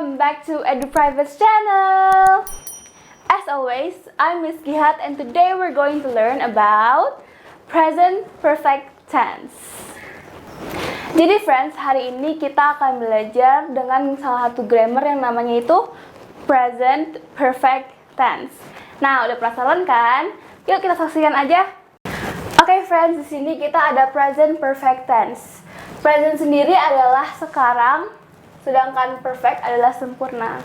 welcome back to EduPrivate's channel. As always, I'm Miss Gihat and today we're going to learn about present perfect tense. Jadi friends, hari ini kita akan belajar dengan salah satu grammar yang namanya itu present perfect tense. Nah, udah penasaran kan? Yuk kita saksikan aja. Oke friends, di sini kita ada present perfect tense. Present sendiri adalah sekarang, sedangkan perfect adalah sempurna.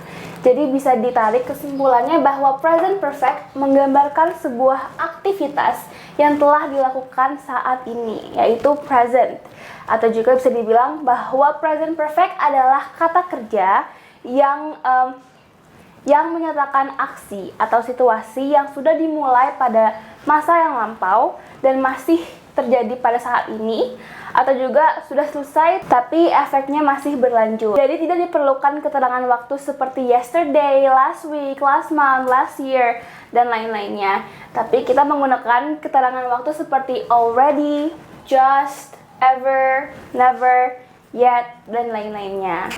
Jadi bisa ditarik kesimpulannya bahwa present perfect menggambarkan sebuah aktivitas yang telah dilakukan saat ini, yaitu present. Atau juga bisa dibilang bahwa present perfect adalah kata kerja yang menyatakan aksi atau situasi yang sudah dimulai pada masa yang lampau dan masih terjadi pada saat ini, atau juga sudah selesai tapi efeknya masih berlanjut. Jadi tidak diperlukan keterangan waktu seperti yesterday, last week, last month, last year, dan lain-lainnya. Tapi kita menggunakan keterangan waktu seperti already, just, ever, never, yet, dan lain-lainnya.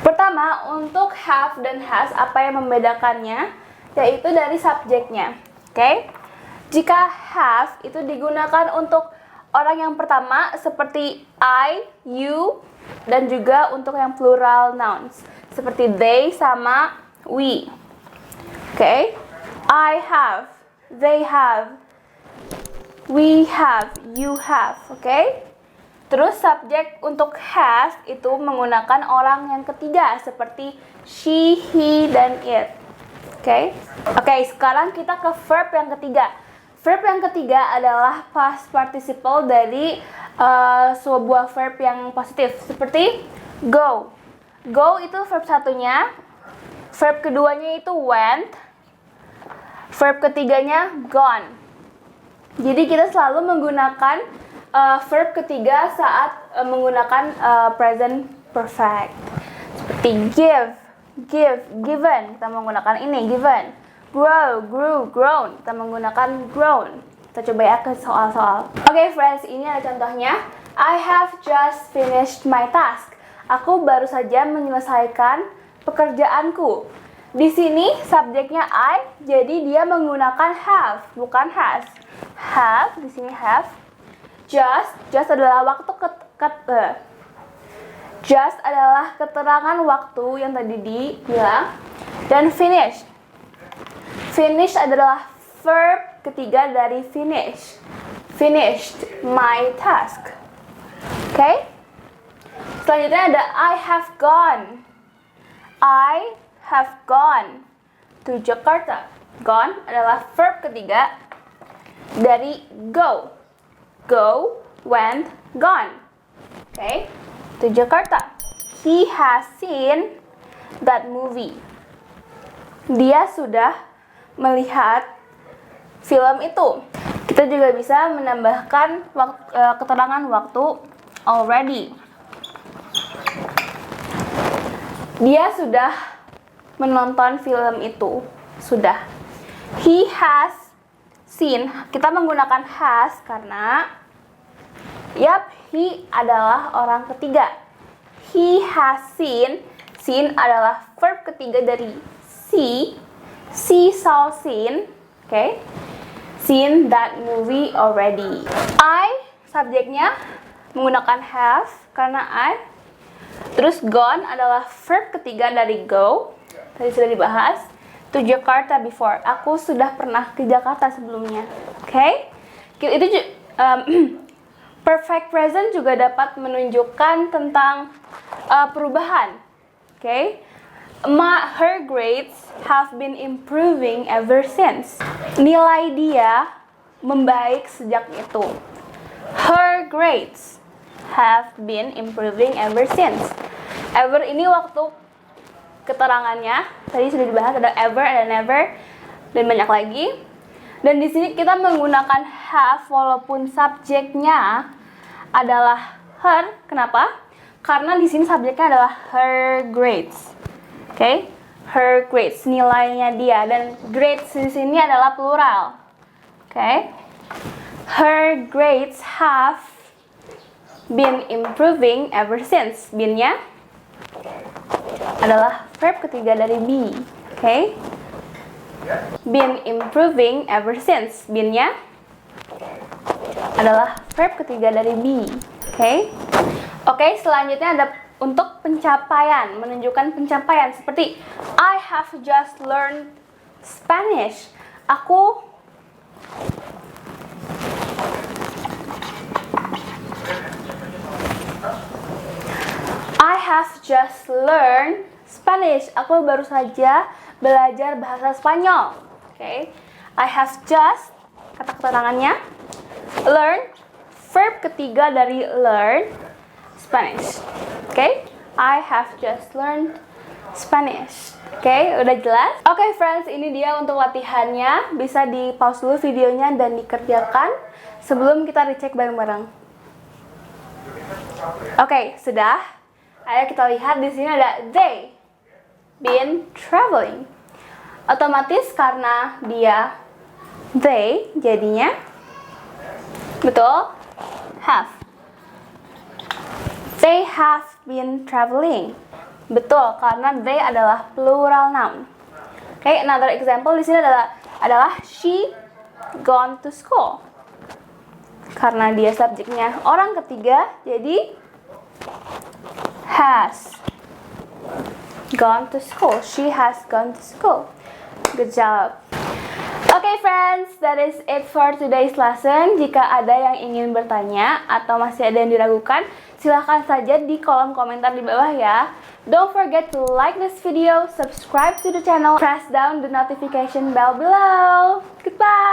Pertama, untuk have dan has, apa yang membedakannya? Yaitu dari subjeknya. Oke? Jika have itu digunakan untuk orang yang pertama seperti I, you, dan juga untuk yang plural nouns seperti they sama we. Oke? I have, they have, we have, you have. Oke? Terus subjek untuk has itu menggunakan orang yang ketiga seperti she, he, dan it. Oke? Oke, sekarang kita ke verb yang ketiga. Verb yang ketiga adalah past participle dari sebuah verb yang positif seperti go. Go itu verb satunya. Verb keduanya itu went. Verb ketiganya gone. Jadi kita selalu menggunakan verb ketiga saat menggunakan present perfect. Seperti give, given. Kita menggunakan ini, given. Grow, grew, grown. Kita menggunakan grown. Kita coba ya ke soal-soal. Oke friends, ini ada contohnya. I have just finished my task. Aku baru saja menyelesaikan pekerjaanku. Di sini subjeknya I, jadi dia menggunakan have, bukan has. Have, di sini have. Just adalah waktu just adalah keterangan waktu yang tadi dibilang. Dan finish. Finish adalah verb ketiga dari finish. Finished my task. Oke? Selanjutnya ada I have gone. I have gone to Jakarta. Gone adalah verb ketiga dari go. Go, went, gone. Oke? To Jakarta. He has seen that movie. Dia sudah melihat film itu. Kita juga bisa menambahkan keterangan waktu already. Dia sudah menonton film itu. Sudah. He has seen. Kita menggunakan has karena he adalah orang ketiga. He has seen. Seen adalah verb ketiga dari see. She saw seen, okay? Seen that movie already. I, subjeknya menggunakan have karena I. Terus gone adalah verb ketiga dari go. Tadi sudah dibahas. To Jakarta before. Aku sudah pernah ke Jakarta sebelumnya. Okay? Itu perfect present juga dapat menunjukkan tentang perubahan. Okay? Her grades have been improving ever since. Nilai dia membaik sejak itu. Her grades have been improving ever since. Ever ini waktu keterangannya. Tadi sudah dibahas, ada ever, ada never, dan banyak lagi. Dan di sini kita menggunakan have walaupun subjeknya adalah her. Kenapa? Karena di sini subjeknya adalah her grades. Oke, her grades, nilainya dia, dan grades di sini adalah plural. Oke, her grades have been improving ever since. Been-nya adalah verb ketiga dari be. Okay? Been improving ever since. Been-nya adalah verb ketiga dari be. Oke, selanjutnya ada untuk pencapaian, menunjukkan pencapaian seperti I have just learned Spanish. I have just learned Spanish. Aku baru saja belajar bahasa Spanyol. I have just, kata keterangannya, learn, verb ketiga dari learn, Spanish. I have just learned Spanish. Udah jelas? Friends, ini dia untuk latihannya. Bisa di pause dulu videonya dan dikerjakan sebelum kita recheck bareng-bareng. Sudah. Ayo kita lihat di sini ada they been traveling. Otomatis karena dia they jadinya betul have. They have been traveling. Betul, karena they adalah plural noun. Another example di sini adalah she gone to school. Karena dia subjeknya orang ketiga, jadi has gone to school. She has gone to school. Good job. Friends, that is it for today's lesson. Jika ada yang ingin bertanya atau masih ada yang diragukan, silahkan saja di kolom komentar di bawah ya. Don't forget to like this video, subscribe to the channel, press down the notification bell below. Goodbye!